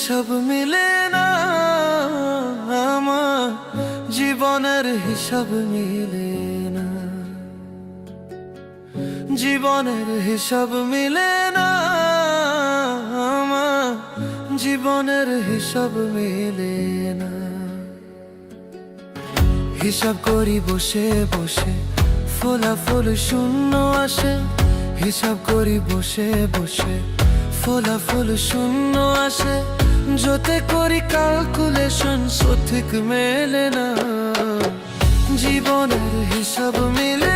হিসাব মিলে না আমার জীবনের হিসাব মিলে না জীবনের হিসাব মিলে না আমার জীবনের হিসাব মিলে না হিসাব করি বসে বসে ফলাফল শূন্য আসে হিসাব করি বসে বসে ফলাফল শূন্য আসে যতে করি ক্যালকুলেশন সঠিক মেলে না জীবনের হিসাব মিলে